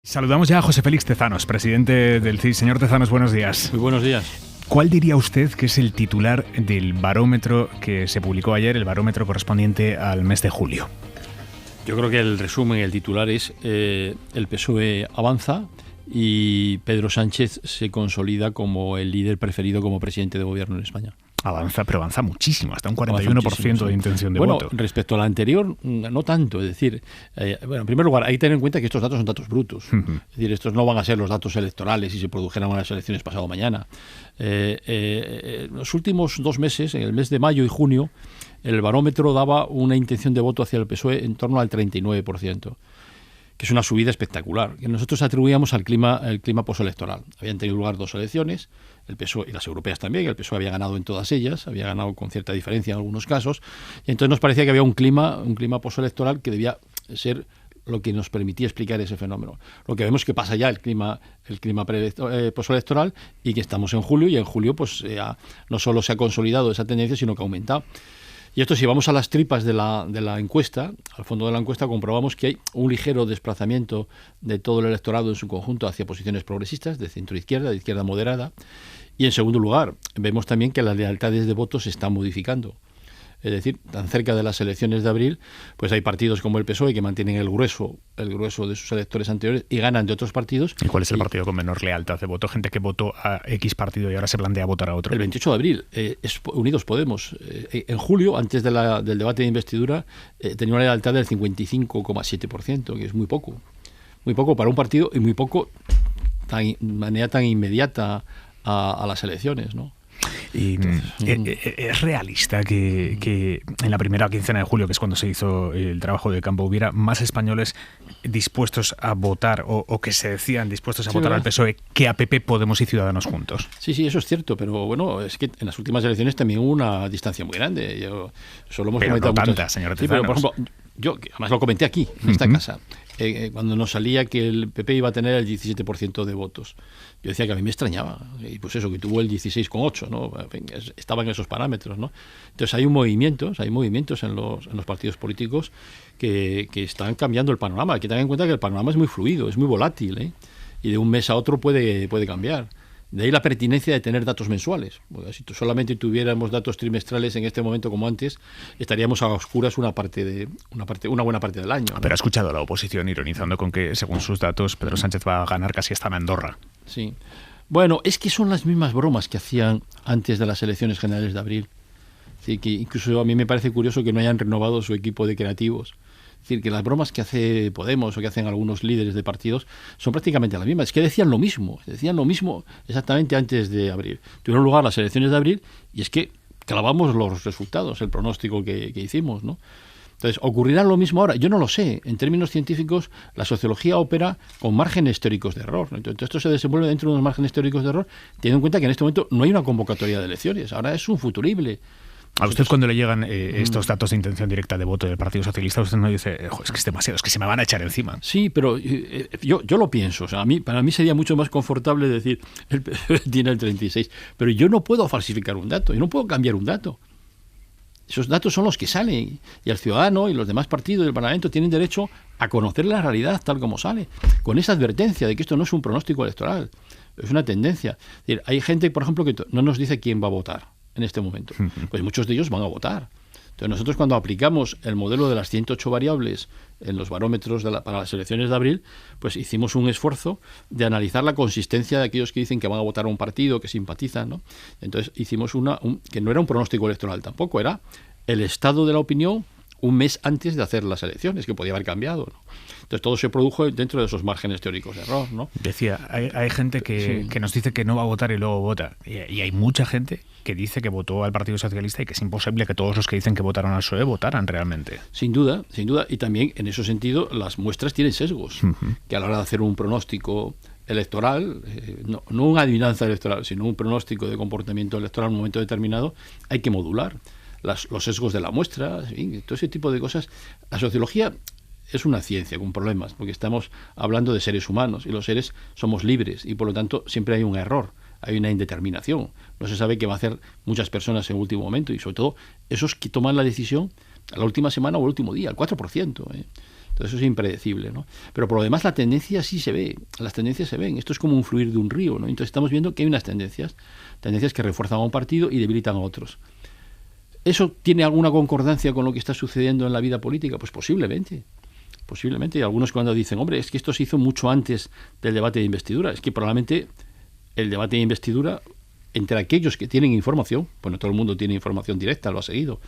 Saludamos ya a José Félix Tezanos, presidente del CIS. Señor Tezanos, buenos días. Muy buenos días. ¿Cuál diría usted que es el titular del barómetro que se publicó ayer, el barómetro correspondiente al mes de julio? Yo creo que el resumen, el titular es el PSOE avanza y Pedro Sánchez se consolida como el líder preferido como presidente de gobierno en España. Avanza, pero avanza muchísimo, hasta un 41% de intención de voto. Bueno, respecto a la anterior, no tanto. Es decir, en primer lugar, hay que tener en cuenta que estos datos son datos brutos. Es decir, estos no van a ser los datos electorales si se produjeran unas elecciones pasado mañana. Los últimos 2 meses, en el mes de mayo y junio, el barómetro daba una intención de voto hacia el PSOE en torno al 39%. Que es una subida espectacular, que nosotros atribuíamos al clima postelectoral. Habían tenido lugar 2 elecciones, el PSOE y las europeas también, el PSOE había ganado en todas ellas, había ganado con cierta diferencia en algunos casos, y entonces nos parecía que había un clima postelectoral que debía ser lo que nos permitía explicar ese fenómeno. Lo que vemos es que pasa ya el clima postelectoral y que estamos en julio, y en julio pues no solo se ha consolidado esa tendencia, sino que ha aumentado. Y esto, si vamos a las tripas de la encuesta, al fondo de la encuesta, comprobamos que hay un ligero desplazamiento de todo el electorado en su conjunto hacia posiciones progresistas, de centro-izquierda, de izquierda moderada. Y en segundo lugar, vemos también que las lealtades de votos se están modificando. Es decir, tan cerca de las elecciones de abril, pues hay partidos como el PSOE que mantienen el grueso de sus electores anteriores y ganan de otros partidos. ¿Y cuál es el partido con menor lealtad de voto? Gente que votó a X partido y ahora se plantea votar a otro. El 28 de abril, es Unidos Podemos. En julio, antes del debate de investidura, tenía una lealtad del 55,7%, que es muy poco. Muy poco para un partido y muy poco de manera tan inmediata a las elecciones, ¿no? Y ¿es realista que en la primera quincena de julio, que es cuando se hizo el trabajo de campo, hubiera más españoles dispuestos a votar o que se decían dispuestos a votar al PSOE que a PP, Podemos y Ciudadanos juntos? Sí, eso es cierto, pero bueno, es que en las últimas elecciones también hubo una distancia muy grande. Eso lo hemos comentado no tanta, señor Tezanos. Sí, pero por ejemplo, yo además lo comenté aquí, en esta casa, cuando nos salía que el PP iba a tener el 17% de votos. Yo decía que a mí me extrañaba, y pues eso, que tuvo el 16,8%, ¿no? En fin, estaba en esos parámetros, ¿no? Entonces hay movimientos en los partidos políticos que están cambiando el panorama. Hay que tener en cuenta que el panorama es muy fluido, es muy volátil, ¿eh? Y de un mes a otro puede cambiar. De ahí la pertinencia de tener datos mensuales. Porque si solamente tuviéramos datos trimestrales en este momento como antes, estaríamos a oscuras una buena parte del año, ¿no? Pero ha escuchado a la oposición ironizando con que, según sus datos, Pedro Sánchez va a ganar casi hasta en Andorra. Sí. Bueno, es que son las mismas bromas que hacían antes de las elecciones generales de abril. Es decir, que incluso a mí me parece curioso que no hayan renovado su equipo de creativos. Es decir, que las bromas que hace Podemos o que hacen algunos líderes de partidos son prácticamente las mismas. Es que decían lo mismo exactamente antes de abril. Tuvieron lugar las elecciones de abril y es que clavamos los resultados, el pronóstico que hicimos, ¿no? Entonces, ¿ocurrirá lo mismo ahora? Yo no lo sé. En términos científicos, la sociología opera con márgenes teóricos de error, ¿no? Entonces, esto se desenvuelve dentro de unos márgenes teóricos de error, teniendo en cuenta que en este momento no hay una convocatoria de elecciones. Ahora es un futurible. A usted, cuando le llegan estos datos de intención directa de voto del Partido Socialista, usted no dice, es que es demasiado, es que se me van a echar encima. Sí, pero yo lo pienso. O sea, para mí sería mucho más confortable decir, el PSOE tiene el 36%, pero yo no puedo falsificar un dato, yo no puedo cambiar un dato. Esos datos son los que salen, y el ciudadano y los demás partidos del Parlamento tienen derecho a conocer la realidad tal como sale, con esa advertencia de que esto no es un pronóstico electoral, es una tendencia. Es decir, hay gente, por ejemplo, que no nos dice quién va a votar en este momento. Pues muchos de ellos van a votar. Entonces nosotros, cuando aplicamos el modelo de las 108 variables en los barómetros para las elecciones de abril, pues hicimos un esfuerzo de analizar la consistencia de aquellos que dicen que van a votar a un partido, que simpatizan, ¿no? Entonces hicimos que no era un pronóstico electoral tampoco, era el estado de la opinión un mes antes de hacer las elecciones, que podía haber cambiado, ¿no? Entonces todo se produjo dentro de esos márgenes teóricos de error, ¿no? Decía, hay gente que nos dice que no va a votar y luego vota. Y hay mucha gente que dice que votó al Partido Socialista y que es imposible que todos los que dicen que votaron al PSOE votaran realmente. Sin duda. Y también, en ese sentido, las muestras tienen sesgos, que a la hora de hacer un pronóstico electoral, no una adivinanza electoral, sino un pronóstico de comportamiento electoral en un momento determinado, hay que modular los sesgos de la muestra, en fin, todo ese tipo de cosas. La sociología es una ciencia con problemas, porque estamos hablando de seres humanos y los seres somos libres y por lo tanto siempre hay un error, hay una indeterminación. No se sabe qué va a hacer muchas personas en último momento y sobre todo esos que toman la decisión a la última semana o el último día, el 4%. Entonces Entonces eso es impredecible, ¿no? Pero por lo demás la tendencia sí se ve, las tendencias se ven. Esto es como un fluir de un río, ¿no? Entonces estamos viendo que hay unas tendencias que refuerzan a un partido y debilitan a otros. ¿Eso tiene alguna concordancia con lo que está sucediendo en la vida política? Pues posiblemente. Y algunos cuando dicen, hombre, es que esto se hizo mucho antes del debate de investidura. Es que probablemente el debate de investidura, entre aquellos que tienen información, bueno, todo el mundo tiene información directa, lo ha seguido,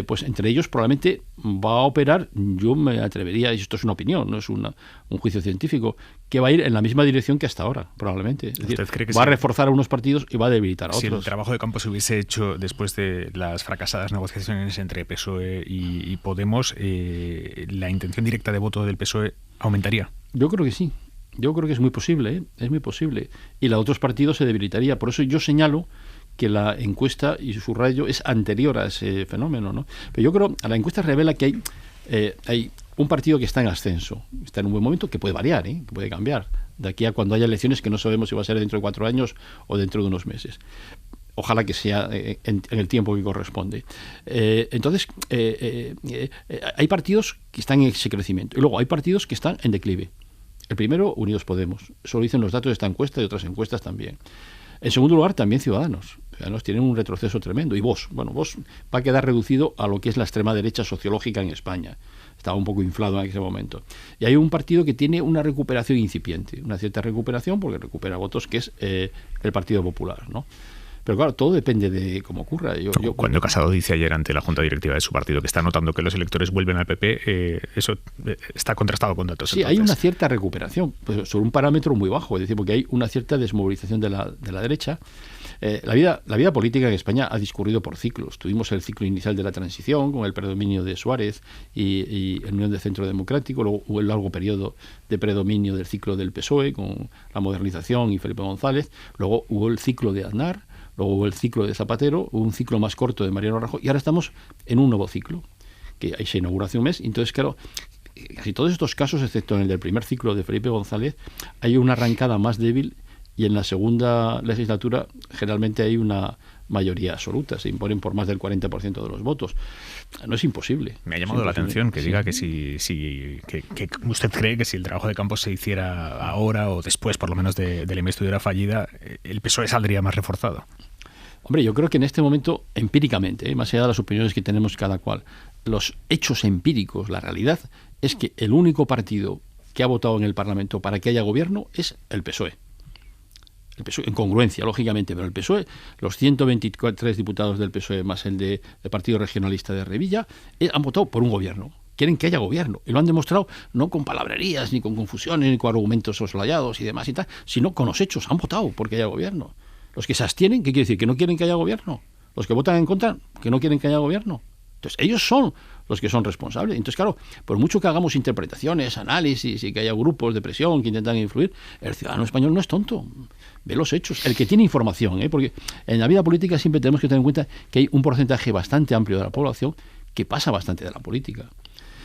pues entre ellos probablemente va a operar, yo me atrevería, y esto es una opinión, no es un juicio científico, que va a ir en la misma dirección que hasta ahora, probablemente. Es decir, ¿Usted cree que va a reforzar a unos partidos y va a debilitar a otros? Si el trabajo de campo se hubiese hecho después de las fracasadas negociaciones entre PSOE y Podemos, ¿la intención directa de voto del PSOE aumentaría? Yo creo que sí. Yo creo que es muy posible, es muy posible. Y la de otros partidos se debilitaría. Por eso yo señalo que la encuesta, y su subrayo, es anterior a ese fenómeno, ¿no? Pero yo creo que la encuesta revela que hay un partido que está en ascenso, está en un buen momento, que puede variar, que puede cambiar, de aquí a cuando haya elecciones, que no sabemos si va a ser dentro de 4 años o dentro de unos meses. Ojalá que sea en el tiempo que corresponde. Entonces, hay partidos que están en ese crecimiento, y luego hay partidos que están en declive. El primero, Unidos Podemos. Eso lo dicen los datos de esta encuesta y otras encuestas también. En segundo lugar, también Ciudadanos. Ciudadanos tienen un retroceso tremendo. Y Vox. Bueno, Vox va a quedar reducido a lo que es la extrema derecha sociológica en España. Estaba un poco inflado en ese momento. Y hay un partido que tiene una recuperación incipiente. Una cierta recuperación, porque recupera votos, que es el Partido Popular, ¿no? Pero claro, todo depende de cómo ocurra. Cuando Casado dice ayer ante la Junta Directiva de su partido que está notando que los electores vuelven al PP, eso está contrastado con datos. Sí, entonces. Hay una cierta recuperación, pues sobre un parámetro muy bajo, es decir, porque hay una cierta desmovilización de la derecha. La vida política en España ha discurrido por ciclos. Tuvimos el ciclo inicial de la transición, con el predominio de Suárez y el Unión de Centro Democrático. Luego hubo el largo periodo de predominio del ciclo del PSOE, con la modernización y Felipe González. Luego hubo el ciclo de Aznar. Luego hubo el ciclo de Zapatero, hubo un ciclo más corto de Mariano Rajoy, y ahora estamos en un nuevo ciclo, que ahí se inauguró hace un mes. Entonces, claro, casi todos estos casos, excepto en el del primer ciclo de Felipe González, hay una arrancada más débil, y en la segunda legislatura generalmente hay una mayoría absoluta, se imponen por más del 40% de los votos. No es imposible. Me ha llamado la atención que diga que que usted cree que si el trabajo de campo se hiciera ahora o después, por lo menos, de la investidura fallida, el PSOE saldría más reforzado. Hombre, yo creo que en este momento, empíricamente, más allá de las opiniones que tenemos cada cual, los hechos empíricos, la realidad, es que el único partido que ha votado en el Parlamento para que haya gobierno es el PSOE. El PSOE, en congruencia, lógicamente, pero el PSOE, los 123 diputados del PSOE más el del Partido Regionalista de Revilla, han votado por un gobierno. Quieren que haya gobierno. Y lo han demostrado no con palabrerías, ni con confusiones, ni con argumentos soslayados y demás y tal, sino con los hechos. Han votado porque haya gobierno. Los que se abstienen, ¿qué quiere decir? ¿Que no quieren que haya gobierno? Los que votan en contra, ¿que no quieren que haya gobierno? Entonces, ellos son los que son responsables. Entonces, claro, por mucho que hagamos interpretaciones, análisis y que haya grupos de presión que intentan influir, el ciudadano español no es tonto. Ve los hechos. El que tiene información, porque en la vida política siempre tenemos que tener en cuenta que hay un porcentaje bastante amplio de la población que pasa bastante de la política.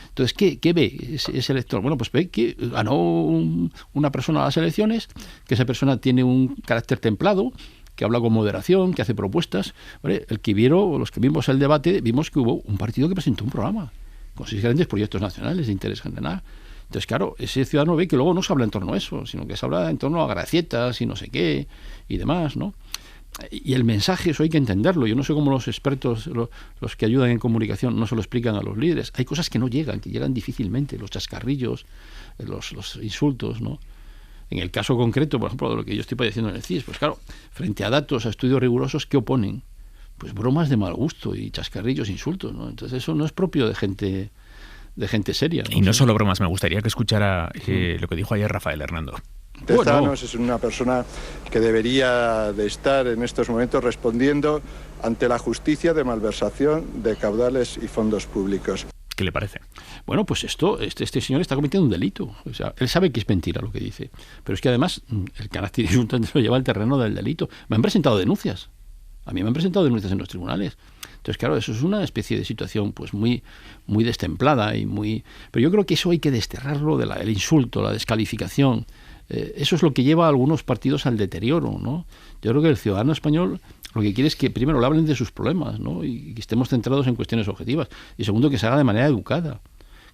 Entonces, ¿qué ve ese elector? Bueno, pues ve que ganó una persona a las elecciones, que esa persona tiene un carácter templado, que habla con moderación, que hace propuestas. ¿Vale? Los que vimos el debate, vimos que hubo un partido que presentó un programa con 6 grandes proyectos nacionales de interés general. Entonces, claro, ese ciudadano ve que luego no se habla en torno a eso, sino que se habla en torno a gracietas y no sé qué y demás, ¿no? Y el mensaje, eso hay que entenderlo. Yo no sé cómo los expertos, los que ayudan en comunicación, no se lo explican a los líderes. Hay cosas que no llegan, que llegan difícilmente, los chascarrillos, los insultos, ¿no? En el caso concreto, por ejemplo, de lo que yo estoy padeciendo en el CIS, pues claro, frente a datos, a estudios rigurosos, ¿qué oponen? Pues bromas de mal gusto y chascarrillos, insultos, ¿no? Entonces eso no es propio de gente seria, ¿no? Y no solo bromas, me gustaría que escuchara lo que dijo ayer Rafael Hernando. Tezanos es una persona que debería de estar en estos momentos respondiendo ante la justicia de malversación de caudales y fondos públicos. ¿Qué le parece? Bueno, pues este señor está cometiendo un delito. O sea, él sabe que es mentira lo que dice. Pero es que además el carácter insultante lo lleva al terreno del delito. Me han presentado denuncias. A mí me han presentado denuncias en los tribunales. Entonces, claro, eso es una especie de situación pues muy destemplada y muy... Pero yo creo que eso hay que desterrarlo el insulto, la descalificación. Eso es lo que lleva a algunos partidos al deterioro, ¿no? Yo creo que el ciudadano español lo que quiere es que primero le hablen de sus problemas, ¿no? Y que estemos centrados en cuestiones objetivas. Y segundo, que se haga de manera educada.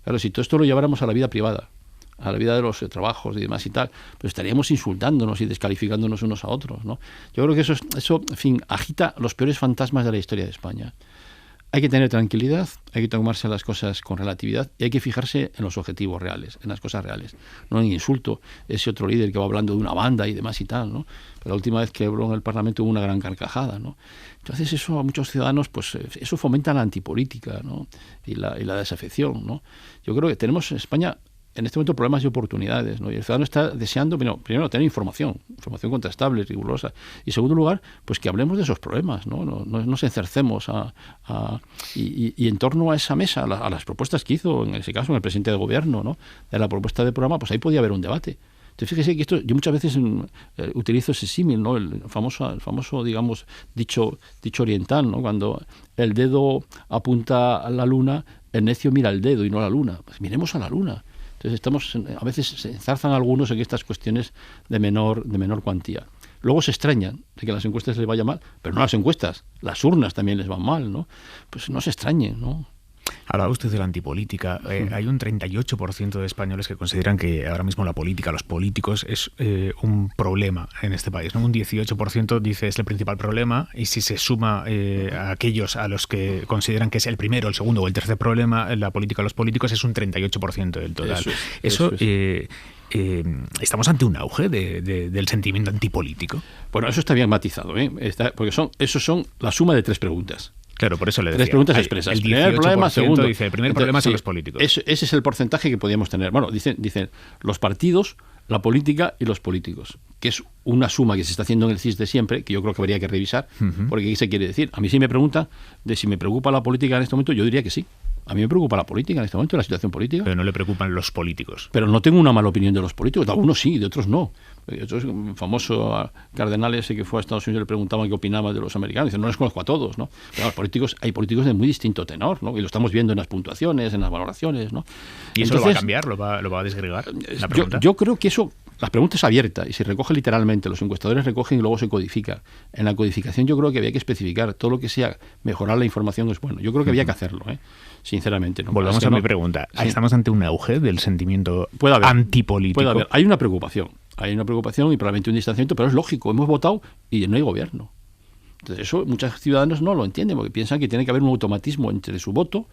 Claro, si todo esto lo lleváramos a la vida privada, a la vida de los trabajos y demás y tal, pues estaríamos insultándonos y descalificándonos unos a otros, ¿no? Yo creo que eso, en fin, agita los peores fantasmas de la historia de España. Hay que tener tranquilidad, hay que tomarse las cosas con relatividad y hay que fijarse en los objetivos reales, en las cosas reales. No en insulto, ese otro líder que va hablando de una banda y demás y tal, ¿no? Pero la última vez que habló en el Parlamento hubo una gran carcajada, ¿no? Entonces eso a muchos ciudadanos, pues eso fomenta la antipolítica, ¿no? y la desafección, ¿no? Yo creo que tenemos en España en este momento problemas y oportunidades, ¿no? Y el ciudadano está deseando, primero tener información contrastable, rigurosa, y en segundo lugar, pues que hablemos de esos problemas, no nos encercemos y en torno a esa mesa, a las propuestas que hizo, en ese caso, el presidente del gobierno, ¿no? De la propuesta de programa, pues ahí podía haber un debate. Entonces, fíjese que esto, yo muchas veces utilizo ese símil, ¿no? El famoso, digamos, dicho oriental, ¿no? Cuando el dedo apunta a la luna, el necio mira el dedo y no a la luna. Pues miremos a la luna. Entonces a veces se enzarzan algunos en estas cuestiones de menor cuantía. Luego se extrañan de que las encuestas les vaya mal, pero no las encuestas, las urnas también les van mal, ¿no? Pues no se extrañen, ¿no? Hablaba usted de la antipolítica. Hay un 38% de españoles que consideran que ahora mismo la política, los políticos, es un problema en este país, ¿no? Un 18% dice es el principal problema, y si se suma a aquellos a los que consideran que es el primero, el segundo o el tercer problema, la política, los políticos, es un 38% del total. Eso ¿estamos ante un auge del sentimiento antipolítico? Bueno, eso está bien matizado, porque esos son la suma de tres preguntas. Claro, por eso le decía. Tres preguntas expresas. El 18% problema, segundo. Dice, el primer problema son los políticos. Ese es el porcentaje que podíamos tener. Bueno, dicen los partidos, la política y los políticos, que es una suma que se está haciendo en el CIS de siempre, que yo creo que habría que revisar, porque ¿qué se quiere decir? A mí sí me preguntan de si me preocupa la política en este momento, yo diría que sí. A mí me preocupa la política en este momento, la situación política. Pero no le preocupan los políticos. Pero no tengo una mala opinión de los políticos. De algunos sí, de otros no. Un famoso cardenal ese que fue a Estados Unidos le preguntaban qué opinaba de los americanos. Dicen, no les conozco a todos, ¿no? Pero hay políticos de muy distinto tenor, ¿no? Y lo estamos viendo en las puntuaciones, en las valoraciones, ¿no? ¿Y eso lo va a cambiar? ¿Lo va a desagregar? Yo creo que eso... La pregunta es abierta y se recoge literalmente. Los encuestadores recogen y luego se codifica. En la codificación yo creo que había que especificar todo lo que sea mejorar la información es bueno. Yo creo que había que hacerlo, sinceramente. ¿No? Volvamos a mi pregunta. Sí. ¿Estamos ante un auge del sentimiento antipolítico? Puede haber. Hay una preocupación y probablemente un distanciamiento, pero es lógico. Hemos votado y no hay gobierno. Entonces eso muchos ciudadanos no lo entienden porque piensan que tiene que haber un automatismo entre su voto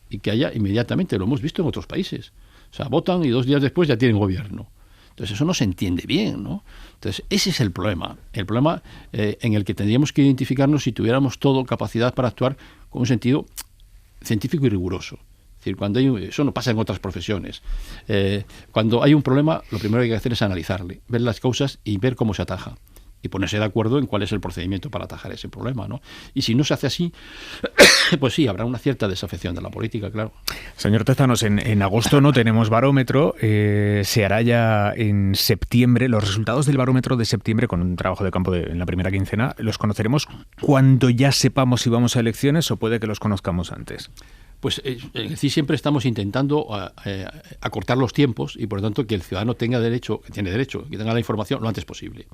y que haya inmediatamente. Lo hemos visto en otros países. O sea, votan y 2 días después ya tienen gobierno. Entonces eso no se entiende bien, ¿no? Entonces ese es el problema en el que tendríamos que identificarnos si tuviéramos todo capacidad para actuar con un sentido científico y riguroso. Es decir, eso no pasa en otras profesiones. Cuando hay un problema, lo primero que hay que hacer es analizarle, ver las causas y ver cómo se ataja. Y ponerse de acuerdo en cuál es el procedimiento para atajar ese problema, ¿no? Y si no se hace así, pues sí, habrá una cierta desafección de la política, claro. Señor Tezanos, en agosto no tenemos barómetro, se hará ya en septiembre. Los resultados del barómetro de septiembre, con un trabajo de campo en la primera quincena, ¿los conoceremos cuando ya sepamos si vamos a elecciones o puede que los conozcamos antes? Pues sí, siempre estamos intentando acortar los tiempos y por lo tanto que el ciudadano tenga derecho, que tenga la información lo antes posible.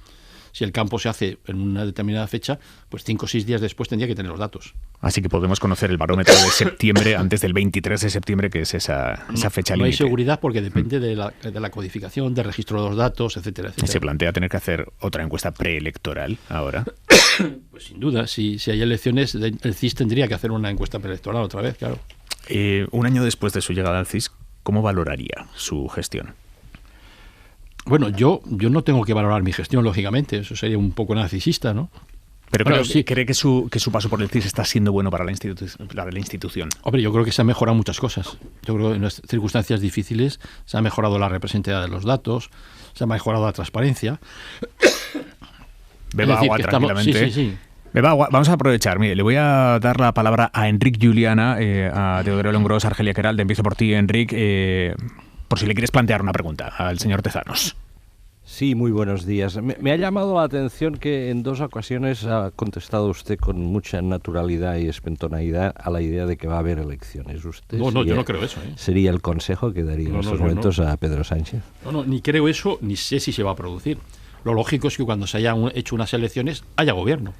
Si el campo se hace en una determinada fecha, pues 5 o 6 días después tendría que tener los datos. Así que podemos conocer el barómetro de septiembre antes del 23 de septiembre, que es esa fecha límite. No hay seguridad porque depende de la codificación, del registro de los datos, etcétera, etcétera. ¿Se plantea tener que hacer otra encuesta preelectoral ahora? Pues sin duda, si hay elecciones, el CIS tendría que hacer una encuesta preelectoral otra vez, claro. Un año después de su llegada al CIS, ¿cómo valoraría su gestión? Bueno, yo no tengo que valorar mi gestión, lógicamente, eso sería un poco narcisista, ¿no? Pero claro, sí. ¿Cree que su paso por el CIS está siendo bueno para la institución? Hombre, yo creo que se han mejorado muchas cosas. Yo creo que en las circunstancias difíciles se ha mejorado la representatividad de los datos, se ha mejorado la transparencia. Beba agua tranquilamente. Sí. Beba agua. Vamos a aprovechar. Mire, le voy a dar la palabra a Enric Juliana, a Teodoro Longrós, a Argelia Queralt. Empiezo por ti, Enric. Por si le quieres plantear una pregunta al señor Tezanos. Sí, muy buenos días. Me ha llamado la atención que en 2 ocasiones ha contestado usted con mucha naturalidad y espontaneidad a la idea de que va a haber elecciones. ¿Usted yo no creo eso. ¿Sería el consejo que daría en estos momentos a Pedro Sánchez? No, ni creo eso, ni sé si se va a producir. Lo lógico es que cuando se hayan hecho unas elecciones haya gobierno.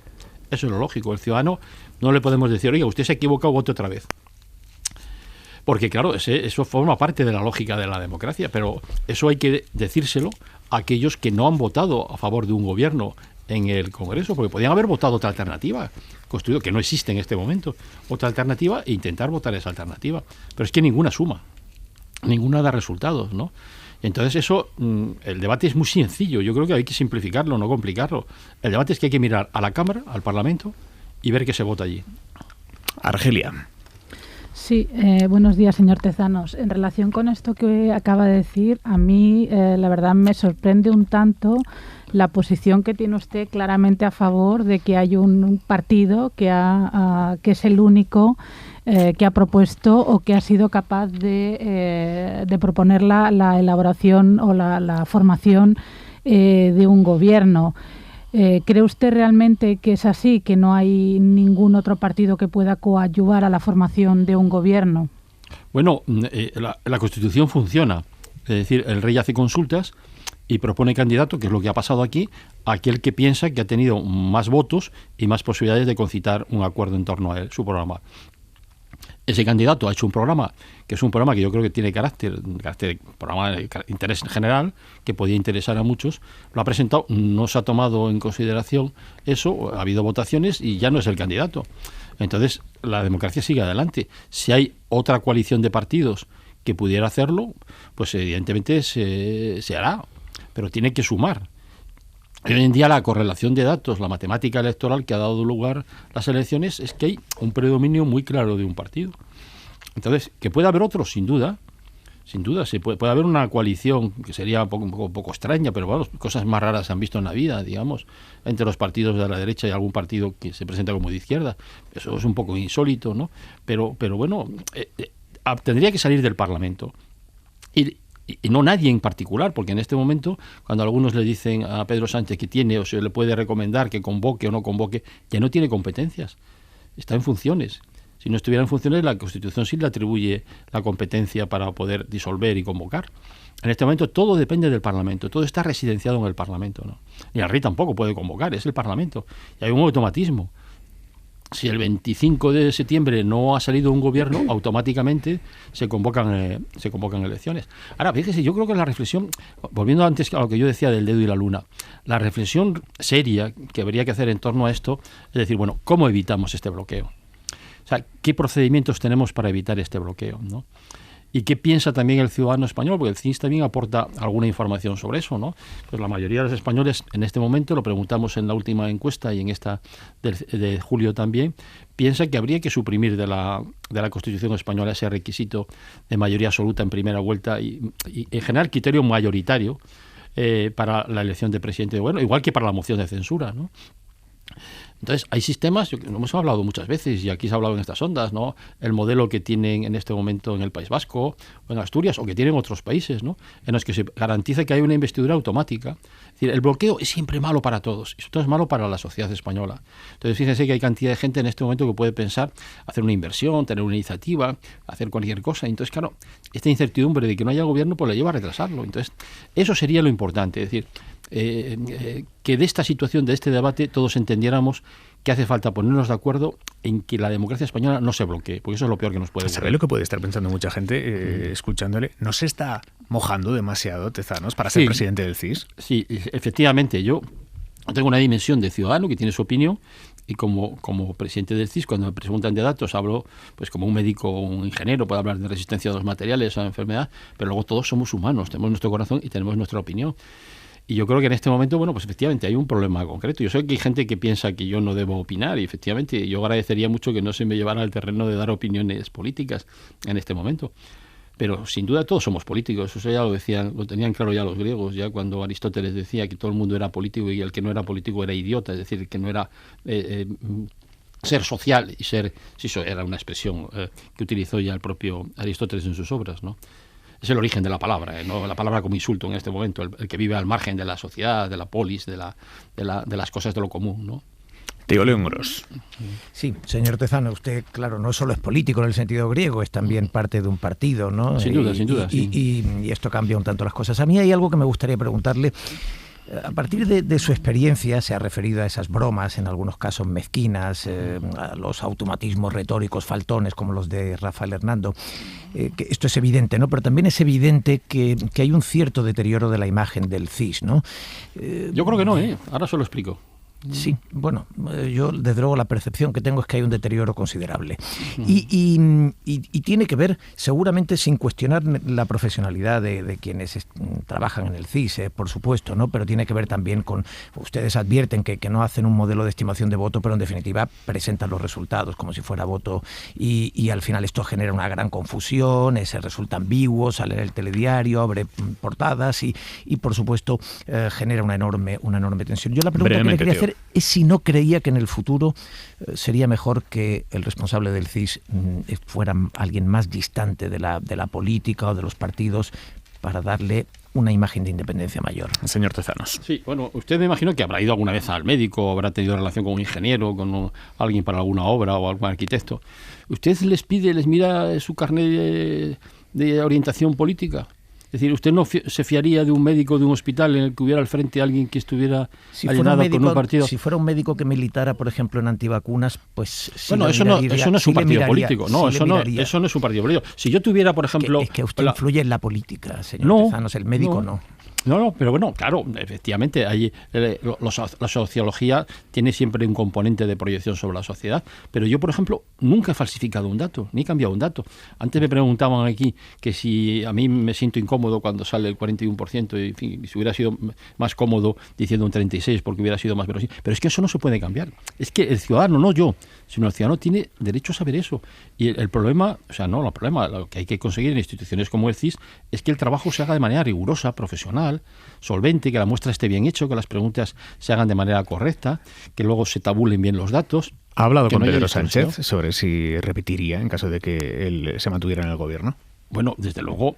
Eso es lo lógico. El ciudadano no le podemos decir, oiga, usted se ha equivocado, vote otra vez. Porque claro, eso forma parte de la lógica de la democracia, pero eso hay que decírselo a aquellos que no han votado a favor de un gobierno en el Congreso, porque podían haber votado otra alternativa, construido, que no existe en este momento, otra alternativa e intentar votar esa alternativa. Pero es que ninguna suma, ninguna da resultados, ¿no? Entonces eso, el debate es muy sencillo, yo creo que hay que simplificarlo, no complicarlo. El debate es que hay que mirar a la Cámara, al Parlamento, y ver qué se vota allí. Argelia. Sí, buenos días, señor Tezanos. En relación con esto que acaba de decir, a mí la verdad me sorprende un tanto la posición que tiene usted claramente a favor de que hay un partido que es el único que ha propuesto o que ha sido capaz de proponer la elaboración o la formación de un gobierno. ¿Cree usted realmente que es así, que no hay ningún otro partido que pueda coadyuvar a la formación de un gobierno? Bueno, la Constitución funciona. Es decir, el rey hace consultas y propone candidato, que es lo que ha pasado aquí, a aquel que piensa que ha tenido más votos y más posibilidades de concitar un acuerdo en torno a él, su programa. Ese candidato ha hecho un programa, que es un programa que yo creo que tiene programa de interés general, que podía interesar a muchos, lo ha presentado, no se ha tomado en consideración eso, ha habido votaciones y ya no es el candidato. Entonces, la democracia sigue adelante. Si hay otra coalición de partidos que pudiera hacerlo, pues evidentemente se hará, pero tiene que sumar. Hoy en día la correlación de datos, la matemática electoral que ha dado lugar a las elecciones es que hay un predominio muy claro de un partido. Entonces, que puede haber otros, sin duda, puede haber una coalición que sería un poco extraña, pero bueno, cosas más raras se han visto en la vida, digamos, entre los partidos de la derecha y algún partido que se presenta como de izquierda. Eso es un poco insólito, ¿no? Pero bueno, tendría que salir del Parlamento. Y no nadie en particular, porque en este momento, cuando algunos le dicen a Pedro Sánchez que tiene o se le puede recomendar que convoque o no convoque, ya no tiene competencias, está en funciones. Si no estuviera en funciones, la Constitución sí le atribuye la competencia para poder disolver y convocar. En este momento todo depende del Parlamento, todo está residenciado en el Parlamento, ¿no? Ni el rey tampoco puede convocar, es el Parlamento. Y hay un automatismo. Si el 25 de septiembre no ha salido un gobierno, automáticamente se convocan elecciones. Ahora, fíjese, yo creo que la reflexión, volviendo antes a lo que yo decía del dedo y la luna, la reflexión seria que habría que hacer en torno a esto es decir, bueno, ¿cómo evitamos este bloqueo? O sea, ¿qué procedimientos tenemos para evitar este bloqueo, ¿no? ¿Y qué piensa también el ciudadano español? Porque el CIS también aporta alguna información sobre eso, ¿no? Pues la mayoría de los españoles en este momento, lo preguntamos en la última encuesta y en esta de julio también, piensa que habría que suprimir de la Constitución española ese requisito de mayoría absoluta en primera vuelta y en general criterio mayoritario para la elección de presidente de gobierno, igual que para la moción de censura, ¿no? Entonces, hay sistemas, lo hemos hablado muchas veces y aquí se ha hablado en estas ondas, ¿no? El modelo que tienen en este momento en el País Vasco o en Asturias o que tienen otros países, ¿no? En los que se garantiza que hay una investidura automática. Es decir, el bloqueo es siempre malo para todos y sobre todo es malo para la sociedad española. Entonces, fíjense que hay cantidad de gente en este momento que puede pensar hacer una inversión, tener una iniciativa, hacer cualquier cosa. Entonces, claro, esta incertidumbre de que no haya gobierno pues le lleva a retrasarlo. Entonces, eso sería lo importante, es decir, que de esta situación, de este debate, todos entendiéramos que hace falta ponernos de acuerdo en que la democracia española no se bloquee, porque eso es lo peor que nos puede ocurrir. ¿Sabe lo que puede estar pensando mucha gente escuchándole? ¿No se está mojando demasiado, Tezanos, para ser presidente del CIS? Sí, efectivamente. Yo tengo una dimensión de ciudadano que tiene su opinión y como presidente del CIS, cuando me preguntan de datos, hablo pues como un médico o un ingeniero, puedo hablar de resistencia a los materiales, a la enfermedad, pero luego todos somos humanos, tenemos nuestro corazón y tenemos nuestra opinión. Y yo creo que en este momento, bueno, pues efectivamente hay un problema concreto. Yo sé que hay gente que piensa que yo no debo opinar y efectivamente yo agradecería mucho que no se me llevara al terreno de dar opiniones políticas en este momento. Pero sin duda todos somos políticos, eso ya lo tenían claro ya los griegos, ya cuando Aristóteles decía que todo el mundo era político y el que no era político era idiota, es decir, que no era ser social y ser, sí, eso era una expresión que utilizó ya el propio Aristóteles en sus obras, ¿no? Es el origen de la palabra, ¿no? La palabra como insulto en este momento, el que vive al margen de la sociedad, de la polis, de las cosas de lo común, ¿no? Tío León Gros. Sí, señor Tezano, usted, claro, no solo es político en el sentido griego, es también parte de un partido, ¿no? Sin duda, sin duda. Y esto cambia un tanto las cosas. A mí hay algo que me gustaría preguntarle. A partir de su experiencia, se ha referido a esas bromas, en algunos casos mezquinas, a los automatismos retóricos faltones como los de Rafael Hernando. Que esto es evidente, ¿no? Pero también es evidente que hay un cierto deterioro de la imagen del CIS, ¿no? Yo creo que no, ahora se lo explico. Sí, bueno, yo desde luego la percepción que tengo es que hay un deterioro considerable y tiene que ver seguramente, sin cuestionar la profesionalidad de quienes trabajan en el CIS, por supuesto, ¿no? Pero tiene que ver también con, ustedes advierten que no hacen un modelo de estimación de voto, pero en definitiva presentan los resultados como si fuera voto y al final esto genera una gran confusión, se resulta ambiguo, sale en el telediario, abre portadas y por supuesto genera una enorme tensión. Yo la pregunta que le quería hacer es si no creía que en el futuro sería mejor que el responsable del CIS fuera alguien más distante de la política o de los partidos para darle una imagen de independencia mayor. Señor Tezanos. Sí, bueno, usted me imagino que habrá ido alguna vez al médico, habrá tenido relación con un ingeniero, con alguien para alguna obra o algún arquitecto. ¿Usted les mira su carnet de orientación política? Es decir, ¿usted no se fiaría de un médico de un hospital en el que hubiera al frente alguien que estuviera alienado con un partido? Si fuera un médico que militara, por ejemplo, en antivacunas, pues sí. Bueno, eso no es un partido político. No, eso no es un partido político. Si yo tuviera, por ejemplo... Es que usted influye en la política, señor Tezanos, el médico no. No, pero bueno, claro, efectivamente, la sociología tiene siempre un componente de proyección sobre la sociedad, pero yo, por ejemplo, nunca he falsificado un dato, ni he cambiado un dato. Antes me preguntaban aquí que si a mí me siento incómodo cuando sale el 41%, y en fin, si hubiera sido más cómodo diciendo un 36% porque hubiera sido más verosímil. Pero es que eso no se puede cambiar. Es que el ciudadano, no yo, sino el ciudadano tiene derecho a saber eso. Y el problema, lo que hay que conseguir en instituciones como el CIS es que el trabajo se haga de manera rigurosa, profesional, solvente, que la muestra esté bien hecho, que las preguntas se hagan de manera correcta, que luego se tabulen bien los datos. ¿Ha hablado con Pedro Sánchez sobre si repetiría en caso de que él se mantuviera en el gobierno? Bueno, desde luego,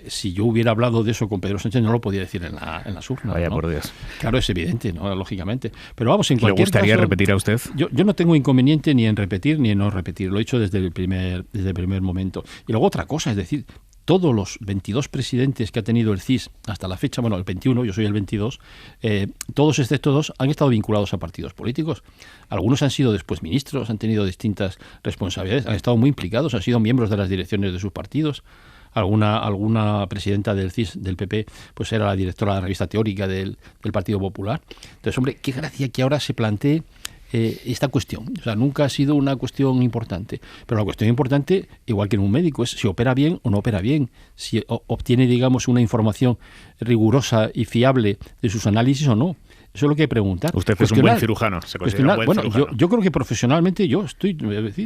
si yo hubiera hablado de eso con Pedro Sánchez, no lo podía decir en las urnas. Vaya, ¿no? por Dios. Claro, es evidente, ¿no? Lógicamente. Pero vamos, en cualquier caso... ¿Le gustaría repetir a usted? Yo no tengo inconveniente ni en repetir ni en no repetir. Lo he hecho desde el primer momento. Y luego otra cosa, es decir, todos los 22 presidentes que ha tenido el CIS hasta la fecha, bueno, el 21, yo soy el 22, todos excepto 2 han estado vinculados a partidos políticos. Algunos han sido después ministros, han tenido distintas responsabilidades, han estado muy implicados, han sido miembros de las direcciones de sus partidos. Alguna presidenta del CIS, del PP, pues era la directora de la revista teórica del Partido Popular. Entonces, hombre, qué gracia que ahora se plantee esta cuestión. O sea, nunca ha sido una cuestión importante. Pero la cuestión importante, igual que en un médico, es si opera bien o no opera bien, si obtiene, digamos, una información rigurosa y fiable de sus análisis o no. Eso es lo que hay que preguntar. Usted es un buen cirujano, se considera un buen cirujano. Yo creo que profesionalmente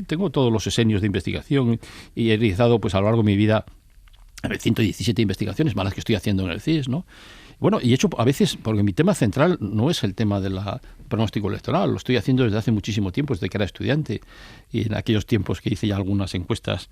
tengo todos los esenios de investigación y he realizado, pues, a lo largo de mi vida 117 investigaciones, más las que estoy haciendo en el CIS, ¿no? Bueno, y he hecho a veces, porque mi tema central no es el tema del pronóstico electoral, lo estoy haciendo desde hace muchísimo tiempo, desde que era estudiante, y en aquellos tiempos que hice ya algunas encuestas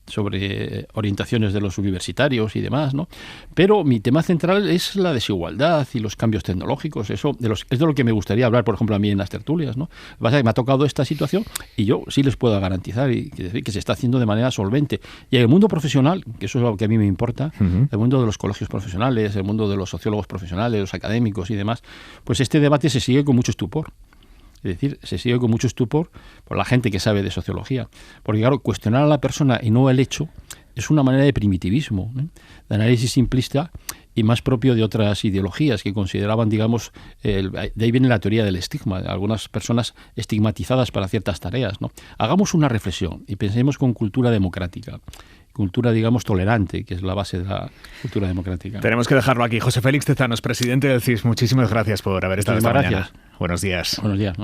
sobre orientaciones de los universitarios y demás, ¿no? Pero mi tema central es la desigualdad y los cambios tecnológicos, es de lo que me gustaría hablar, por ejemplo, a mí en las tertulias, ¿no? Lo que pasa es que me ha tocado esta situación y yo sí les puedo garantizar y decir que se está haciendo de manera solvente. Y en el mundo profesional, que eso es lo que a mí me importa, el mundo de los colegios profesionales, el mundo de los sociólogos profesionales, los académicos y demás, pues este debate se sigue con mucho estupor. Es decir, se sigue con mucho estupor por la gente que sabe de sociología. Porque, claro, cuestionar a la persona y no el hecho es una manera de primitivismo, de análisis simplista y más propio de otras ideologías que consideraban, digamos, de ahí viene la teoría del estigma, de algunas personas estigmatizadas para ciertas tareas, ¿no? Hagamos una reflexión y pensemos con cultura democrática. Cultura, digamos, tolerante, que es la base de la cultura democrática. Tenemos que dejarlo aquí. José Félix Tezanos, presidente del CIS, muchísimas gracias por haber estado esta mañana. Buenos días. Buenos días.